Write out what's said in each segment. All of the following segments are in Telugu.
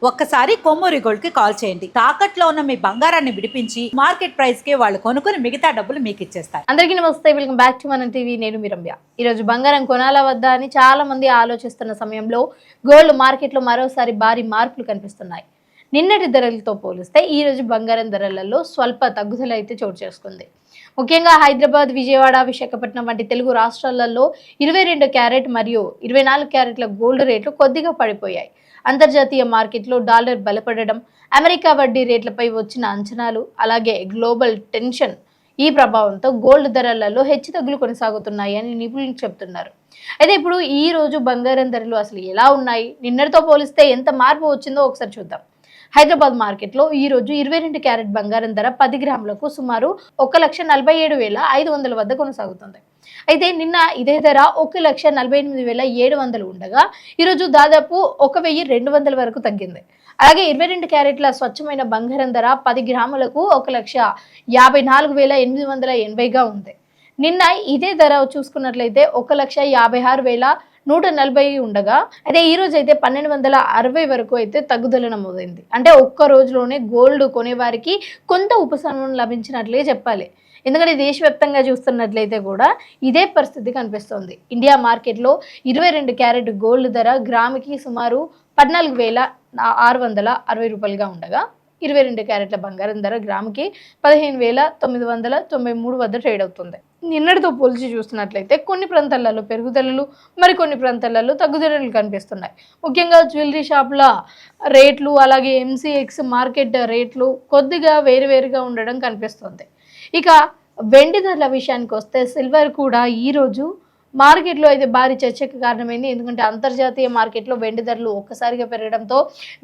ఒక్కసారి కొమ్మూరి గోల్డ్ కి కాల్ చేయండి. తాకట్లో ఉన్న మీ బంగారాన్ని విడిపించి మార్కెట్ ప్రైస్ కి వాళ్ళు కొనుక్కుని మిగతా డబ్బులు మీకు ఇచ్చేస్తారు. అందరికీ నమస్తే, వెల్కమ్ బ్యాక్ టు మన టీవీ. నేను మీ రమ్య. ఈరోజు బంగారం కొనాలా వద్దా అని చాలా మంది ఆలోచిస్తున్న సమయంలో గోల్డ్ మార్కెట్లో మరోసారి భారీ మార్పులు కనిపిస్తున్నాయి. నిన్నటి ధరలతో పోలిస్తే ఈ రోజు బంగారం ధరలలో స్వల్ప తగ్గుదల అయితే చోటు చేసుకుంది. ముఖ్యంగా హైదరాబాద్, విజయవాడ, విశాఖపట్నం వంటి తెలుగు రాష్ట్రాలలో 22 క్యారెట్ మరియు 24 క్యారెట్ల గోల్డ్ రేట్లు కొద్దిగా పడిపోయాయి. అంతర్జాతీయ మార్కెట్లో డాలర్ బలపడడం, అమెరికా వడ్డీ రేట్లపై వచ్చిన అంచనాలు, అలాగే గ్లోబల్ టెన్షన్ ఈ ప్రభావంతో గోల్డ్ ధరలలో హెచ్చుతగ్గులు కొనసాగుతున్నాయి అని నిపుణులు చెబుతున్నారు. అయితే ఇప్పుడు ఈ రోజు బంగారం ధరలు అసలు ఎలా ఉన్నాయి, నిన్నటితో పోలిస్తే ఎంత మార్పు వచ్చిందో ఒకసారి చూద్దాం. హైదరాబాద్ మార్కెట్లో ఈ రోజు 22 క్యారెట్ బంగారం ధర 10 గ్రాములకు సుమారు 1,47,500 వద్ద కొనసాగుతుంది. అయితే నిన్న ఇదే ధర 1,48,700 ఉండగా ఈరోజు దాదాపు 1,200 వరకు తగ్గింది. అలాగే 22 క్యారెట్ల స్వచ్ఛమైన బంగారం ధర 10 గ్రాములకు 1,54,880గా ఉంది. నిన్న ఇదే ధర చూసుకున్నట్లయితే 1,56,140 ఉండగా అయితే ఈ రోజు అయితే 1,260 వరకు అయితే తగ్గుదల నమోదైంది. అంటే ఒక్క రోజులోనే గోల్డ్ కొనేవారికి కొంత ఉపశమనం లభించినట్లే చెప్పాలి. ఎందుకంటే దేశవ్యాప్తంగా చూస్తున్నట్లయితే కూడా ఇదే పరిస్థితి కనిపిస్తోంది. ఇండియా మార్కెట్లో 22 క్యారెట్ గోల్డ్ ధర గ్రాముకి సుమారు 14,660 రూపాయలుగా ఉండగా 22 క్యారెట్ల బంగారం ధర గ్రాముకి 15,993 వద్ద ట్రేడ్ అవుతుంది. నిన్నటితో పోల్చి చూస్తున్నట్లయితే కొన్ని ప్రాంతాలలో పెరుగుదలలు, మరికొన్ని ప్రాంతాలలో తగ్గుదలలు కనిపిస్తున్నాయి. ముఖ్యంగా జ్యువెలరీ షాపుల రేట్లు, అలాగే MCX మార్కెట్ రేట్లు కొద్దిగా వేరువేరుగా ఉండడం కనిపిస్తుంది. ఇక వెండి ధరల విషయానికి వస్తే సిల్వర్ కూడా ఈరోజు మార్కెట్లో అయితే భారీ చర్చకు కారణమైంది. ఎందుకంటే అంతర్జాతీయ మార్కెట్లో వెండి ధరలు ఒక్కసారిగా పెరగడంతో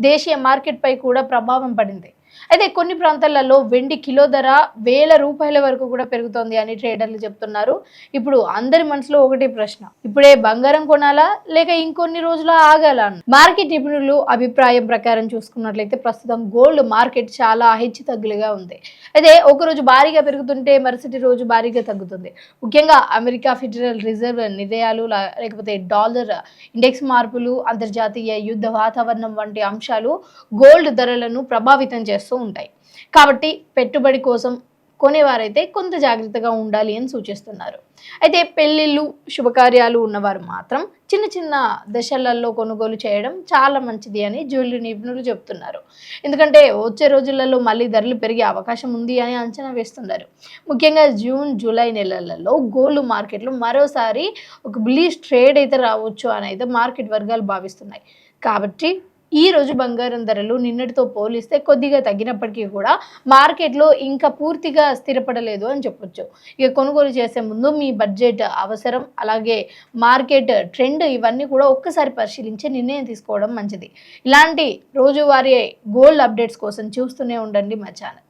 దేశీయ మార్కెట్ పై కూడా ప్రభావం పడింది. అయితే కొన్ని ప్రాంతాలలో వెండి కిలో ధర 1,000 రూపాయల వరకు కూడా పెరుగుతోంది అని ట్రేడర్లు చెప్తున్నారు. ఇప్పుడు అందరి మనసులో ఒకటే ప్రశ్న, ఇప్పుడే బంగారం కొనాలా లేక ఇంకొన్ని రోజులు ఆగాలా? మార్కెట్ నిపుణులు అభిప్రాయం ప్రకారం చూసుకున్నట్లయితే ప్రస్తుతం గోల్డ్ మార్కెట్ చాలా హెచ్చు తగ్గులుగా ఉంది. అయితే ఒకరోజు భారీగా పెరుగుతుంటే మరుసటి రోజు భారీగా తగ్గుతుంది. ముఖ్యంగా అమెరికా ఫెడరల్ రిజర్వ్ నిర్ణయాలు, లేకపోతే డాలర్ ఇండెక్స్ మార్పులు, అంతర్జాతీయ యుద్ధ వాతావరణం వంటి అంశాలు గోల్డ్ ధరలను ప్రభావితం చేస్తూ ఉంటాయి. కాబట్టి పెట్టుబడి కోసం కొనేవారైతే కొంత జాగ్రత్తగా ఉండాలి అని సూచిస్తున్నారు. అయితే పెళ్లిళ్ళు, శుభకార్యాలు ఉన్నవారు మాత్రం చిన్న చిన్న దశలలో కొనుగోలు చేయడం చాలా మంచిది అని జ్యువెలరీ నిపుణులు చెప్తున్నారు. ఎందుకంటే వచ్చే రోజులలో మళ్ళీ ధరలు పెరిగే అవకాశం ఉంది అని అంచనా వేస్తున్నారు. ముఖ్యంగా జూన్, జూలై నెలలలో గోల్డ్ మార్కెట్లో మరోసారి ఒక బుల్లిష్ ట్రేడ్ అయితే రావచ్చు అని అయితే మార్కెట్ వర్గాలు భావిస్తున్నాయి. కాబట్టి ఈ రోజు బంగారం ధరలు నిన్నటితో పోలిస్తే కొద్దిగా తగ్గినప్పటికీ కూడా మార్కెట్లో ఇంకా పూర్తిగా స్థిరపడలేదు అని చెప్పొచ్చు. ఇక కొనుగోలు చేసే ముందు మీ బడ్జెట్ అవసరం, అలాగే మార్కెట్ ట్రెండ్ ఇవన్నీ కూడా ఒక్కసారి పరిశీలించి నిర్ణయం తీసుకోవడం మంచిది. ఇలాంటి రోజువారీ గోల్డ్ అప్డేట్స్ కోసం చూస్తూనే ఉండండి మా ఛానల్.